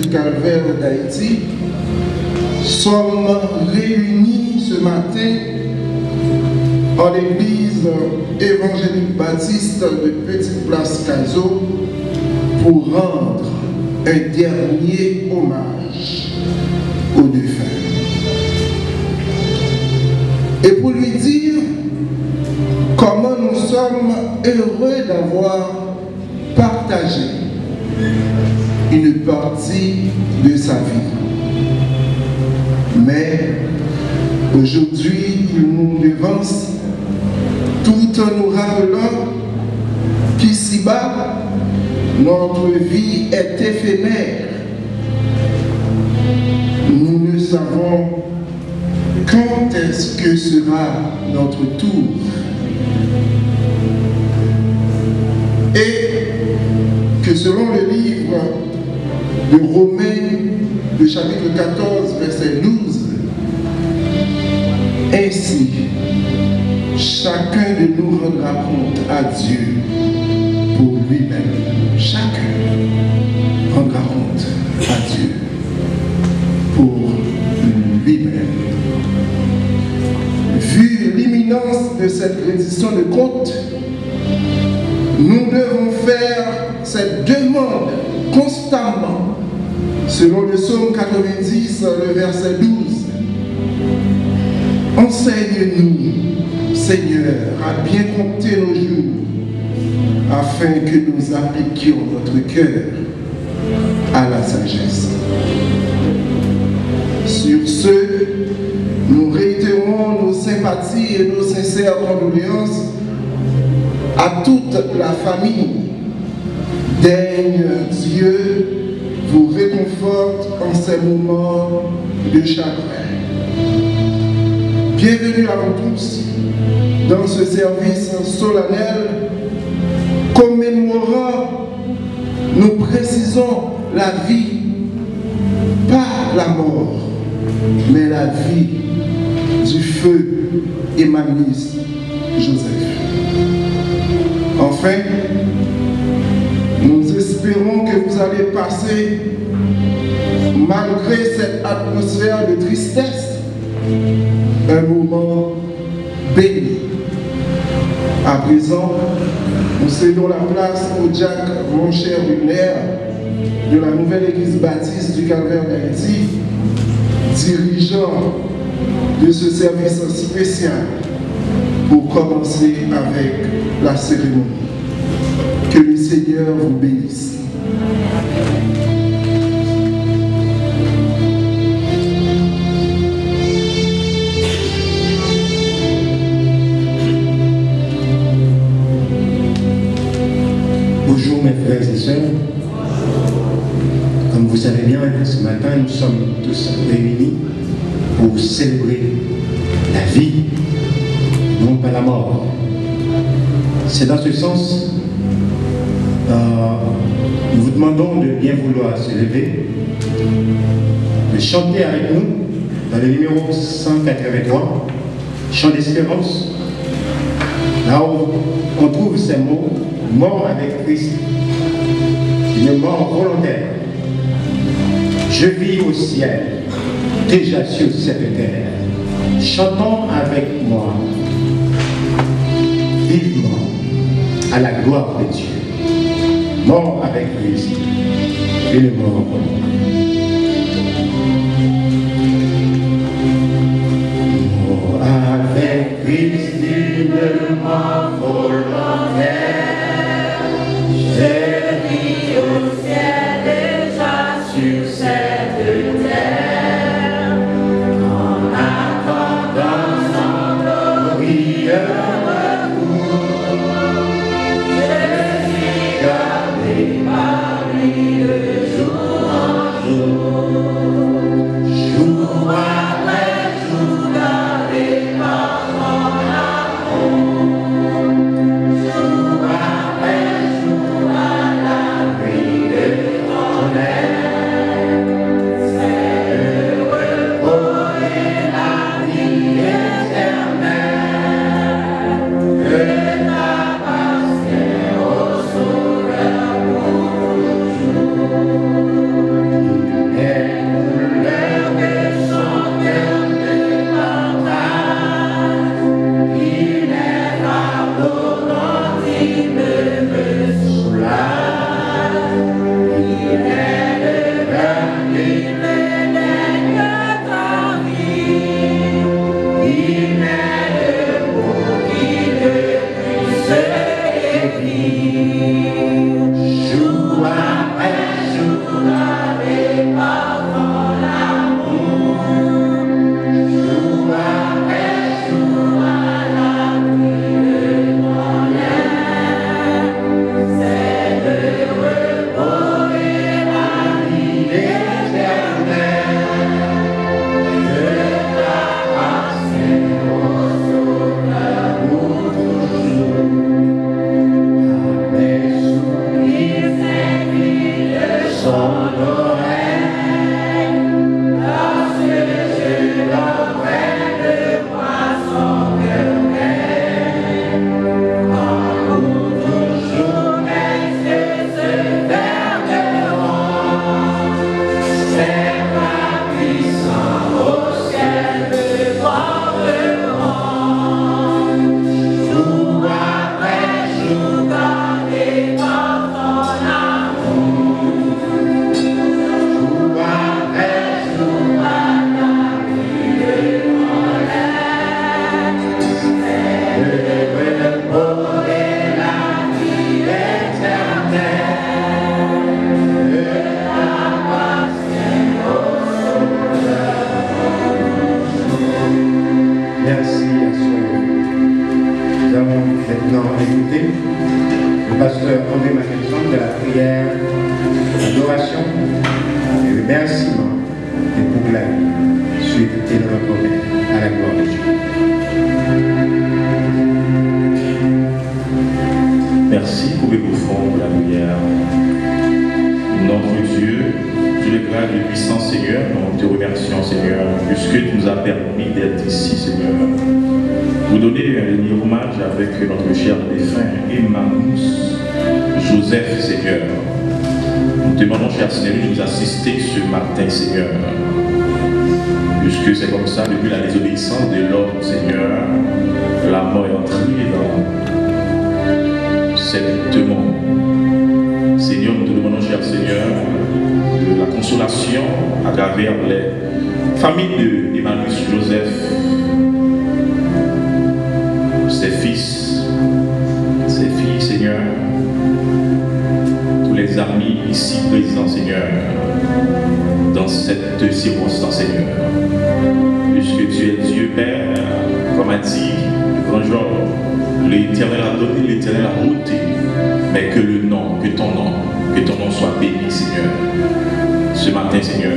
du Calvaire d'Haïti, sommes réunis ce matin en l'église évangélique baptiste de Petite Place Caizo pour rendre un dernier hommage aux défunts. Et pour lui dire comment nous sommes heureux d'avoir partagé une partie de sa vie. Mais aujourd'hui, il nous devance tout en nous rappelant qu'ici-bas, notre vie est éphémère. Nous ne savons quand est-ce que sera notre tour. Et que selon le livre de Romains, le chapitre 14, verset 12, ainsi, chacun de nous rendra compte à Dieu pour lui-même. Chacun rendra compte à Dieu pour lui-même. Vu l'imminence de cette reddition de compte, nous devons faire cette demande constamment, selon le psaume 90, le verset 12. Enseigne-nous, Seigneur, à bien compter nos jours, afin que nous appliquions notre cœur à la sagesse. Sur ce, nous réitérons nos sympathies et nos sincères condoléances à toute la famille. Daigne Dieu vous réconforte en ces moments de chagrin. Bienvenue à vous tous dans ce service solennel commémorant, nous précisons la vie, pas la mort, mais la vie du feu Emmanuel Joseph. Enfin, nous espérons que vous allez passer, malgré cette atmosphère de tristesse, un moment béni. À présent, nous cédons la place au Jack Moncher Brunner de la nouvelle église baptiste du Calvaire d'Haïti, dirigeant de ce service spécial, pour commencer avec la cérémonie. Que le Seigneur vous bénisse. Bonjour mes frères et sœurs. Comme vous savez bien, ce matin nous sommes tous réunis pour célébrer la vie, non pas la mort. C'est dans ce sens, nous vous demandons de bien vouloir se lever, de chanter avec nous dans le numéro 183, Chant d'espérance, là où on trouve ces mots, mort avec Christ, une mort volontaire. Je vis au ciel, déjà sur cette terre. Chantons avec moi, vivement, à la gloire de Dieu. Mort avec Christ, une mort volontaire. Mort avec Christ, une mort volontaire. Je vis au ciel, déjà sur cette terre, en attendant son glorieux retour. Je suis gardé par lui de jour en jour, jour après jour, gardé par son amour, jour après jour, à l'abri de ton aile. remerciements et pour la vie. Suite et notre Père, à la gloire de Dieu. Merci pour le fond de la prière. Notre Dieu, Dieu de grâce et de puissance, Seigneur, nous te remercions, Seigneur, puisque tu nous as permis d'être ici, Seigneur. Vous donner un dernier hommage avec notre cher défunt Emmanuel Joseph, Seigneur. Nous te demandons, cher Seigneur, de nous assister ce matin, Seigneur. Puisque c'est comme ça, depuis la désobéissance de l'homme, Seigneur, la mort est entrée dans cet monde. Seigneur, nous te demandons, cher Seigneur, de la consolation à travers les familles de Emmanuel Joseph, ses fils, ses filles, Seigneur, tous les amis ici présents, Seigneur, dans cette circonstance, Seigneur. Puisque tu es Dieu Père, comme a dit le grand Job, l'Éternel a donné, l'Éternel a ôté, mais que le nom, que ton nom soit béni, Seigneur. Ce matin, Seigneur.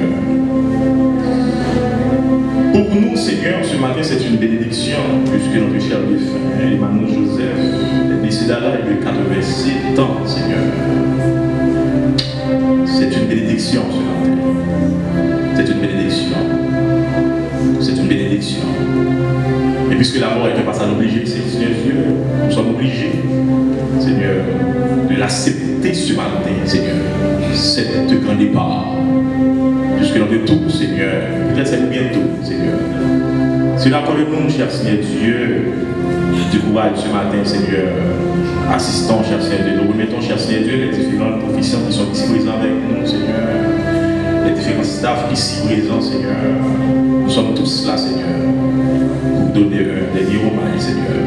Pour nous, Seigneur, ce matin, c'est une bénédiction, puisque notre cher défunt, Emmanuel Joseph, est décédé à l'âge de 87 ans, Seigneur. C'est une bénédiction ce matin. C'est une bénédiction. C'est une bénédiction. Et puisque la mort est un passage obligé, Seigneur Dieu, nous sommes obligés, Seigneur, de l'accepter ce matin, Seigneur, cette grande départ. Puisque l'on veut tout, Seigneur, peut-être c'est bientôt, Seigneur. Si nous accordons, cher Seigneur Dieu, du courage ce matin, Seigneur, assistons, cher Seigneur Dieu, nous remettons, cher Seigneur Dieu, les différents professeurs qui sont ici présents avec nous, Seigneur, les différents staffs ici présents, Seigneur. Nous sommes tous là, Seigneur, pour donner un dernier hommage, Seigneur.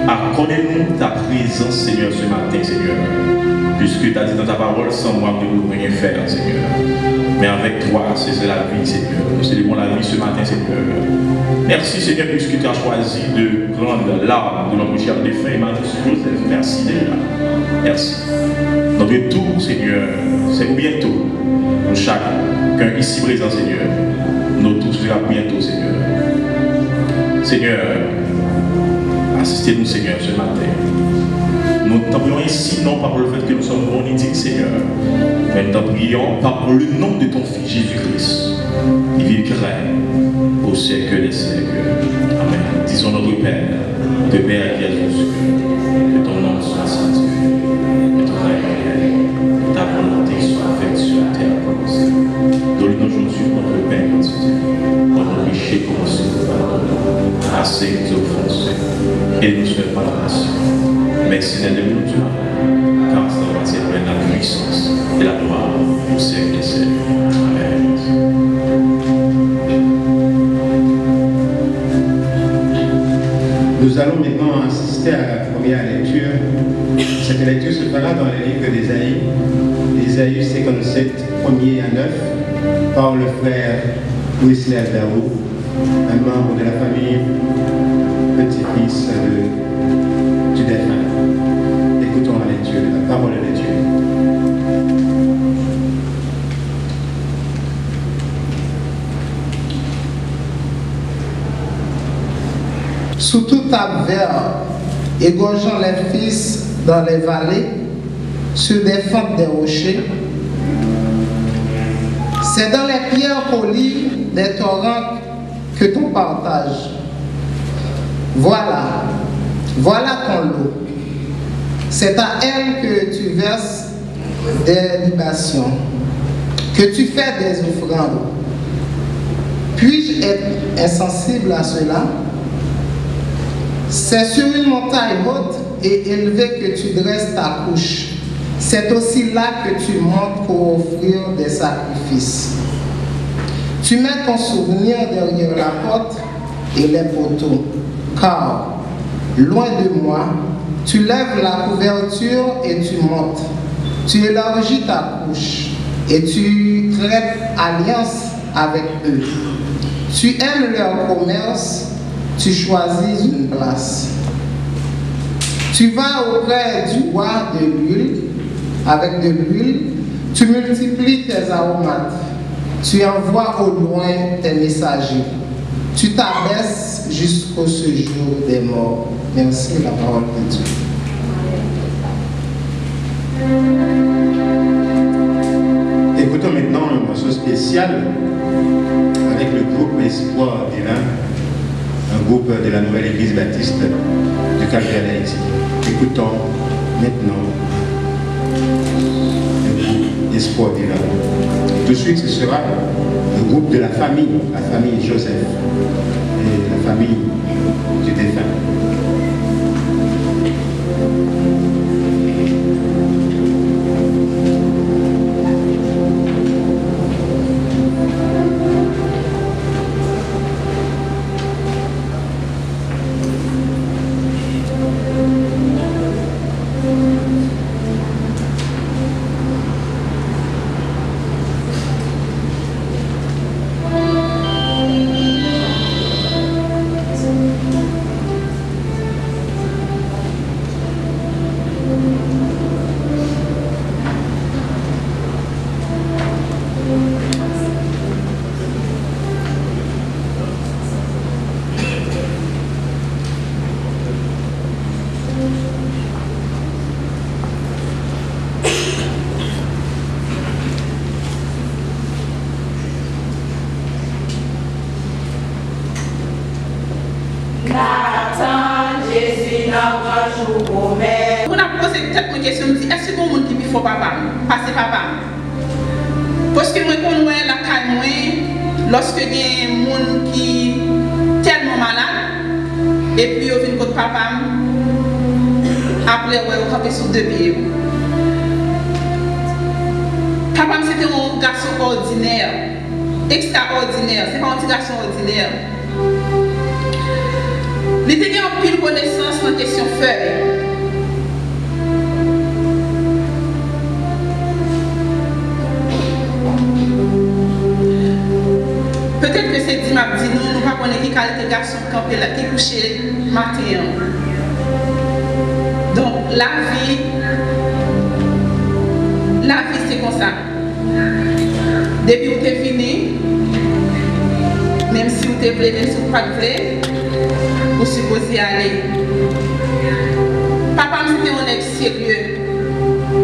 Accordez-nous ta présence, Seigneur, ce matin, Seigneur. Puisque tu as dit dans ta parole, sans moi, nous ne pouvons rien faire, Seigneur. Mais avec toi, c'est la vie, Seigneur. Nous célébrons la vie ce matin, Seigneur. Merci, Seigneur, puisque tu as choisi de prendre l'âme de notre cher défunt, Emmanuel Joseph. Merci, déjà. Merci. Notre retour, Seigneur, c'est pour bientôt. Nous, chacun ici présent, Seigneur. Nous tous sera bientôt, Seigneur. Seigneur, assistez-nous, Seigneur, ce matin. Nous t'en prions ici, non pas pour le fait que nous sommes bons et dignes, Seigneur, mais nous t'en prions par le nom de ton Fils Jésus-Christ, qui vivra au siècle des siècles. Amen. Disons notre Père, de Père qui est aux cieux, que ton nom soit sanctifié, que ton règne vienne, que ta volonté soit faite sur la terre comme au ciel. Donne-nous aujourd'hui notre pain quotidien, pour nos péchés comme au ciel, assez nous offenser, et nous faire pardonner. Merci de nous, Dieu, car c'est la puissance et la gloire au siècle des siècles. Amen. Nous allons maintenant assister à la première lecture. Cette lecture se fera dans le livre d'Ésaïe, Ésaïe 57, 1er à 9, par le frère Wesley Darou, un membre de la famille, petit-fils du défunt. Écoutons la lecture de la parole de Dieu. Sous tout arbre vert, égorgeant les fils dans les vallées, sur des fentes des rochers, c'est dans les pierres polies des torrents que ton partage. Voilà ton lot. C'est à elle que tu verses des libations, que tu fais des offrandes. Puis-je être insensible à cela? C'est sur une montagne haute et élevée que tu dresses ta couche. C'est aussi là que tu montes pour offrir des sacrifices. Tu mets ton souvenir derrière la porte et les poteaux, car, loin de moi, tu lèves la couverture et tu montes. Tu élargis ta couche et tu traites alliance avec eux. Tu aimes leur commerce, tu choisis une place. Tu vas auprès du roi de l'huile, avec de l'huile, Tu multiplies tes aromates. Tu envoies au loin tes messagers. Tu t'abaisses jusqu'au séjour des morts. Merci, la parole de Dieu. Écoutons maintenant un morceau spécial avec le groupe Espoir Divin, un groupe de la Nouvelle Église Baptiste du Cap-Vert d'Haïti. Écoutons maintenant le groupe Espoir Divin. Et tout de suite, ce sera le groupe de la famille Joseph et la famille du défunt. On a posé peut-être une question, est-ce que vous qui faut papa, passer papa? Parce que moi, quand moi, la caille, moi, lorsque il y a des gens qui sont tellement malades, et puis ils viennent contre papa, après, ils camper sur deux pieds. Papa, c'était un garçon ordinaire, extraordinaire, c'est pas un petit garçon ordinaire. Il était en pile connaissance dans la question feuille. Peut-être que c'est dit, m'a dit, nous ne connaissons pas qui qualité garçon qui couchait matin. Donc, la vie c'est comme ça. Depuis que tu es fini, même si vous êtes prêt, même si vous n'êtes pas prêt, vous supposez aller. Papa, c'était un ex sérieux,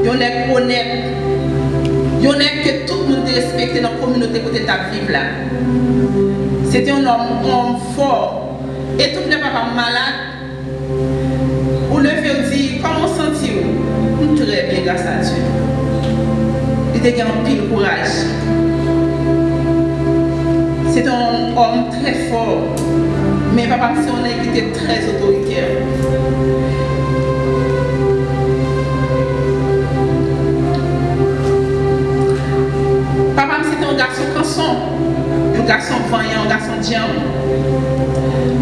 un ex honnête, un ex que tout le monde respecte dans la communauté que tu as vivre là. C'était un homme fort. Et tout le papa malade, vous le faites dire, comment sentez-vous? Très bien, grâce à Dieu. Il était un pile courage. C'est un homme très fort. Mais papa, c'est un homme qui était très autoritaire. Papa, c'était un garçon canson, un garçon vaillant, un garçon diable.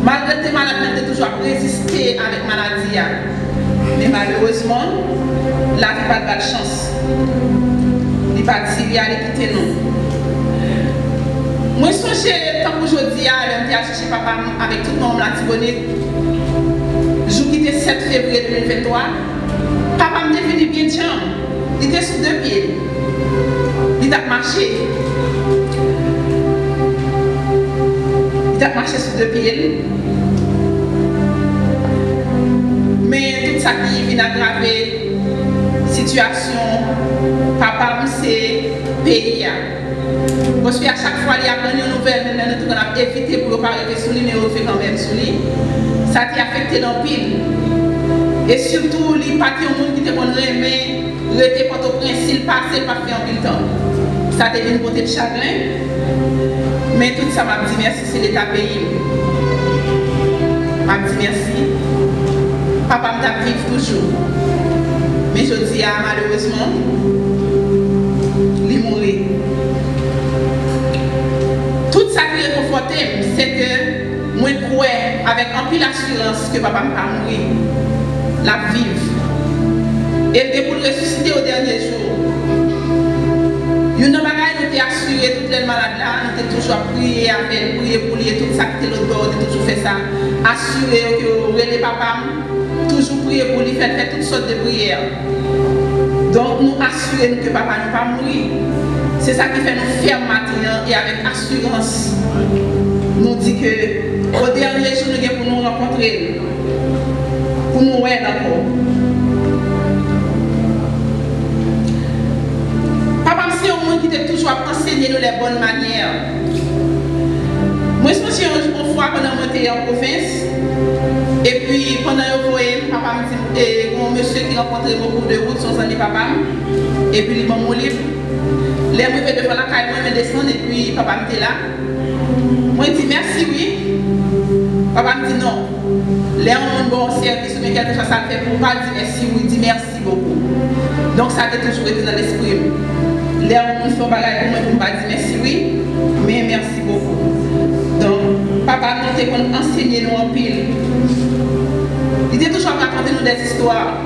Malgré tes maladies, il a toujours résisté avec la maladie. Mais malheureusement, là, il n'a pas de chance. Il n'a pas dit qu'il allait quitter nous. Moi, je songe, tant qu'aujourd'hui, je suis chercher papa avec tout le monde, la Tibonite. Je quitté 7 février 2023. Papa me devenu bien tiens. Il était sur 2 pieds. Il a marché. Il a marché sur 2 pieds. Mais tout ça qui vient aggraver la situation, papa, c'est pays. Parce qu'à chaque fois, il y a une nouvelle, nous avons évité pour ne pas arriver sur lui, mais on fait quand même sur lui. Ça t'a affecté dans le pile. Et surtout, il n'y a pas de monde qui te connaît, mais il était pas au principe, il passait, pas fait en pile temps. Ça t'a une beauté de chagrin. Mais tout ça m'a dit merci, c'est l'État pays. M'a dit merci. Papa m'a vivre toujours. Mais je dis, malheureusement, il est mort. Tout ça qui est confortable, c'est que moi, je crois avec un peu l'assurance que papa m'a mourir, la vivre. Et pour le ressusciter au dernier jour. Nous n'avons pas assuré toutes les malades là, nous avons toujours prié avec, prié pour lui, tout ça qui était l'autre bord, toujours fait ça. Assurer que les papas, toujours prier pour lui, faire toutes sortes de prières. Donc nous assurons que papa ne va pas mourir. C'est ça qui fait nous faire matin et avec assurance. Nous dit que au dernier jour nous avons pour nous rencontrer, pour nous voir encore. Papa, c'est un monde qui t'a toujours enseigné nous les bonnes manières. Moi, je me suis une fois pendant que j'étais en province. Et puis, pendant que je voyais, papa me dit, mon monsieur qui rencontrait mon cours de route, son ami papa. Et puis, il m'a mon livre. Les gens me devant la caille, moi, je descends et puis, papa me dit là. Moi, je dis merci, oui. Papa me dit non. Les gens ont un bon service, mais quelque chose ça fait pour pas dire merci, oui, dit merci beaucoup. Donc, ça a toujours été dans l'esprit. Les gens ont fait un bagage pour moi, pour pas dire merci, oui, mais merci beaucoup. Donc, papa nous a enseigné nous en pile. Il était toujours raconter nous des histoires.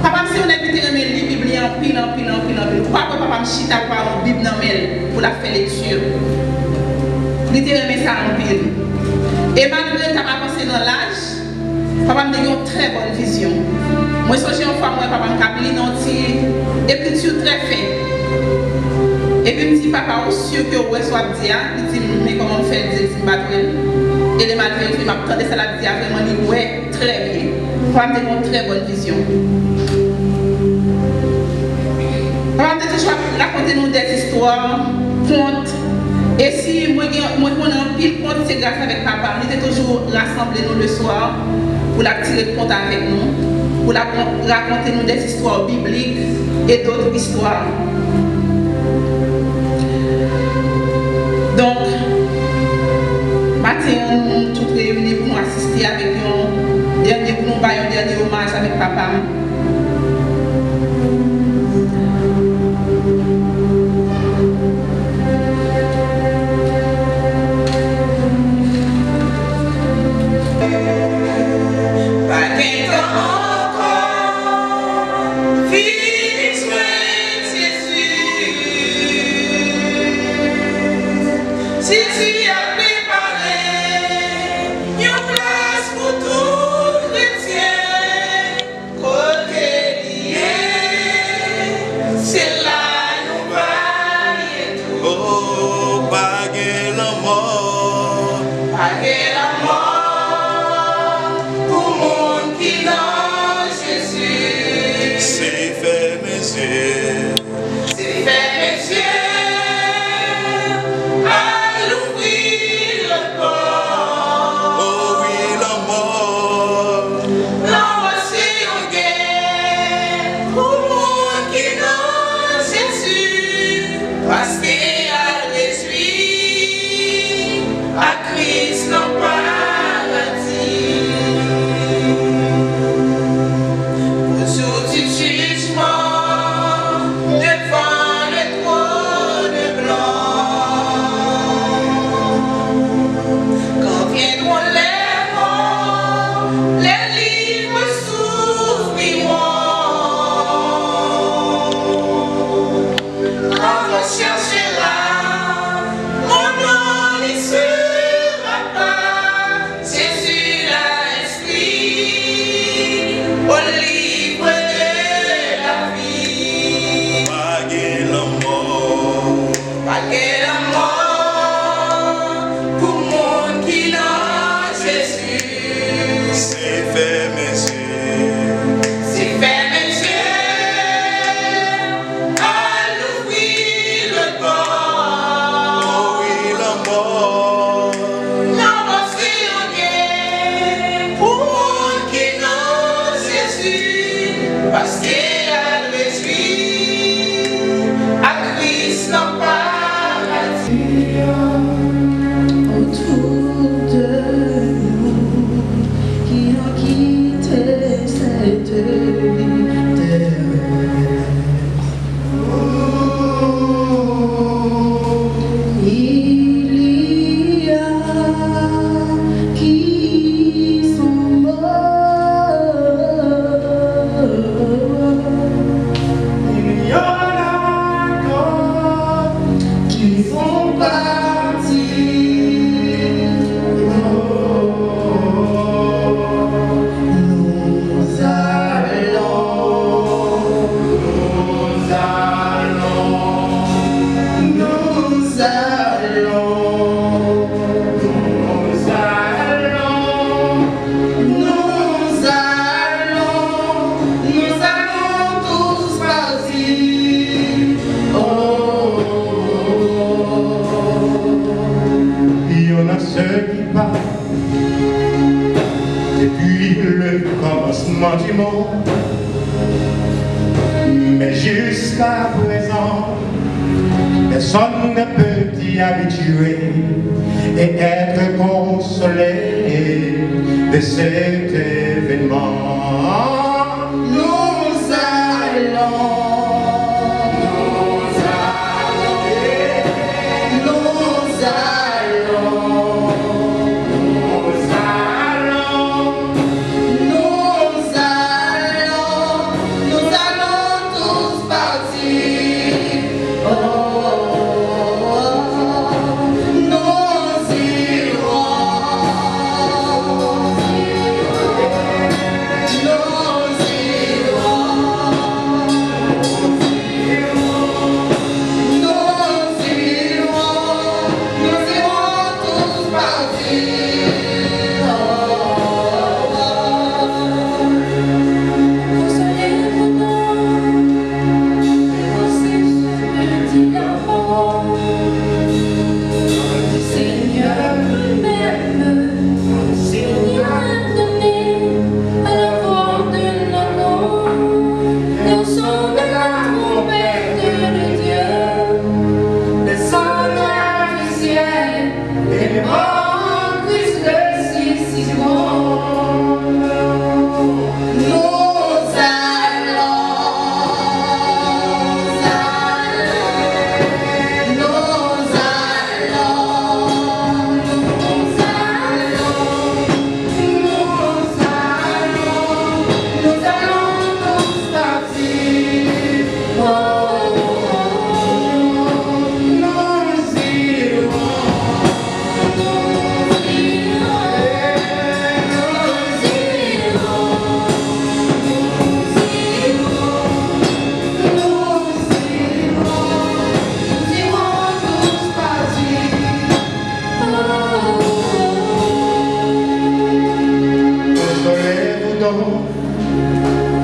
Papa, si on a été remis les Bibles en pile, en pile, en pile, en pile. Pourquoi papa me chita par une Bible dans pour la faire lecture? Il était remis ça en pile. Et malgré que papa passé dans l'âge, papa me dit une très bonne vision. Moi, je suis une fois, moi, papa me dit une écriture très faite. Et puis, je dis, papa, aussi que vous soit dit, il dit, mais comment on fait le dire, et les malgré, il m'a entendu ça, la dit, vraiment, il dit, ouais, très bien. Papa me dit une très bonne vision. Papa me dit toujours raconter nous des histoires, contes. Et si moi, connais un pile conte, c'est grâce avec papa. Il était toujours rassemblé nous le soir pour la tirer compte avec nous, pour raconter nous des histoires bibliques et d'autres histoires. Donc, matin, nous sommes tous réunis pour nous assister avec nous, pour nous faire un dernier hommage avec papa. commencement du monde. Mais jusqu'à présent, personne ne peut t'y habituer et être consolé de cet événement. Nous allons.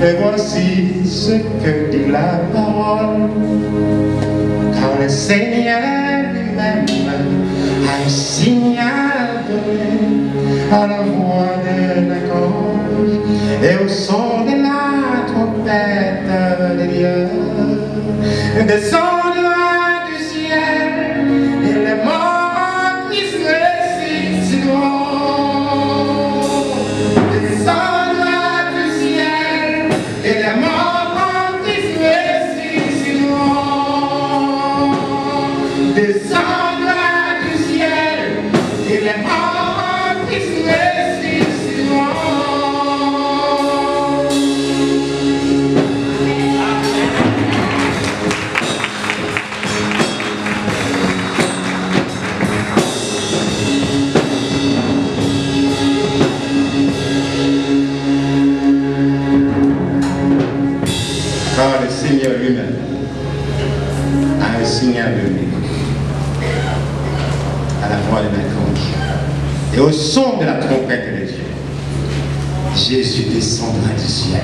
Et voici ce que dit la parole, car le Seigneur lui-même a un signal donné à la voix de la gorge et au son de la trompette de Dieu. Descendra du ciel et les morts qui se ressusciteront. Car le Seigneur lui-même a un signal donné à la voix de l'archange et au son de la trompette de Dieu. Jésus descendra du ciel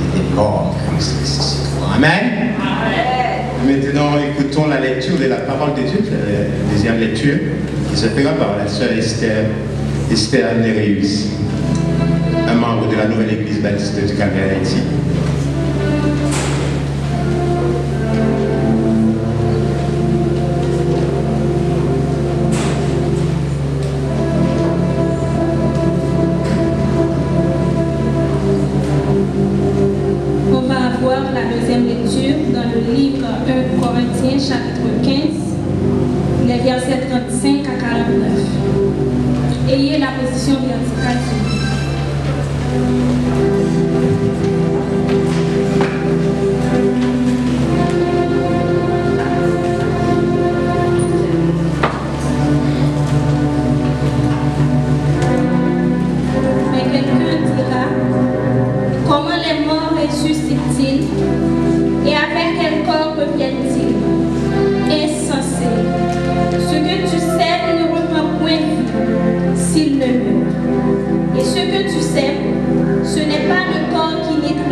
et des morts qui se ressusciteront. Amen. Amen. Maintenant, écoutons la lecture de la parole de Dieu, la deuxième lecture, qui se fera par la sœur Esther Nereus, un membre de la nouvelle église baptiste du Calvaire Haïti. Chapitre 15, les versets 35 à 49. Ayez la position verticale. Mais quelqu'un dira, comment les morts ressuscitent-ils et avec quel corps reviennent-ils? Insensé. Ce que tu sèmes ne reprend point vie s'il ne meurt. Et ce que tu sèmes, ce n'est pas le corps qui naîtra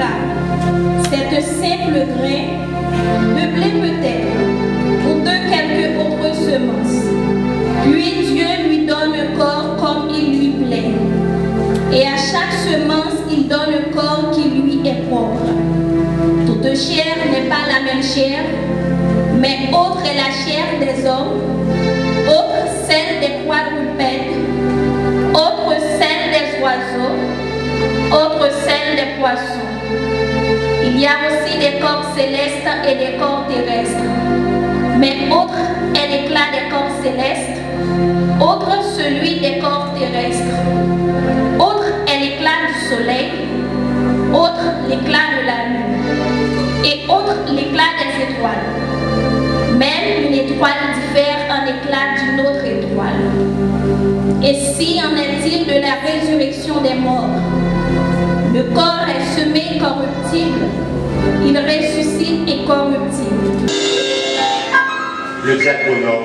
chair, mais autre est la chair des hommes, autre celle des quadrupèdes, autre celle des oiseaux, autre celle des poissons. Il y a aussi des corps célestes et des corps terrestres, mais autre est l'éclat des corps célestes, autre celui des corps terrestres, autre est l'éclat du soleil, autre l'éclat de la lune, et autre l'éclat des étoiles. Même une étoile diffère en éclat d'une autre étoile. Et si en est-il de la résurrection des morts? Le corps est semé corruptible, il ressuscite incorruptible. Le diaconat,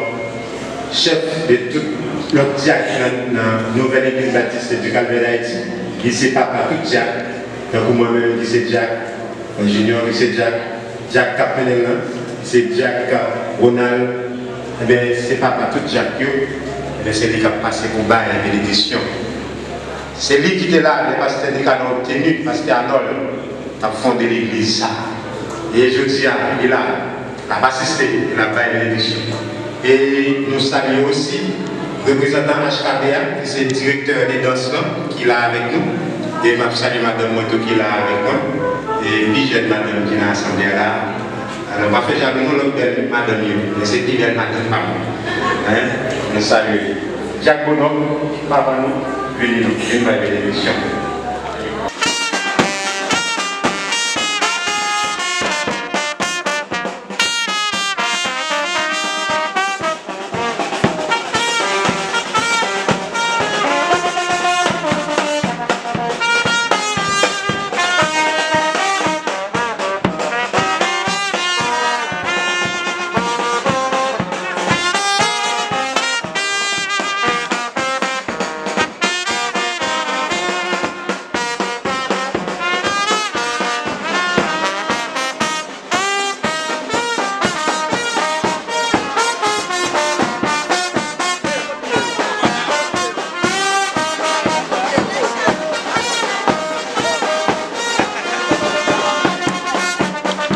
chef de tout le diacre dans la nouvelle église baptiste du Calvaire d'Haïti, il c'est papa tout Jacques, donc moi-même qui c'est Jacques, ingénieur qui c'est Jacques Capenel, c'est Jacques Ronald, eh bien c'est papa tout Jacques, c'est lui qui a passé pour bail la bénédiction. C'est lui qui était là, le pasteur qui a obtenu, pasteur Arnold, a fondé l'église. Et je dis, il est là, il a assisté, il a bail la bénédiction. Et nous saluons aussi le représentant HKBA, qui est le directeur des danses qui est là avec nous. Et je salue Madame Moto qui est là avec moi. Et puis j'ai Madame qui est dans l'assemblée là. Alors, je vais faire l'autre belle Madame, mais c'est une belle Madame femme. Nous saluons. Jacques Bonhomme, papa nous, venez nous, une belle bénédiction.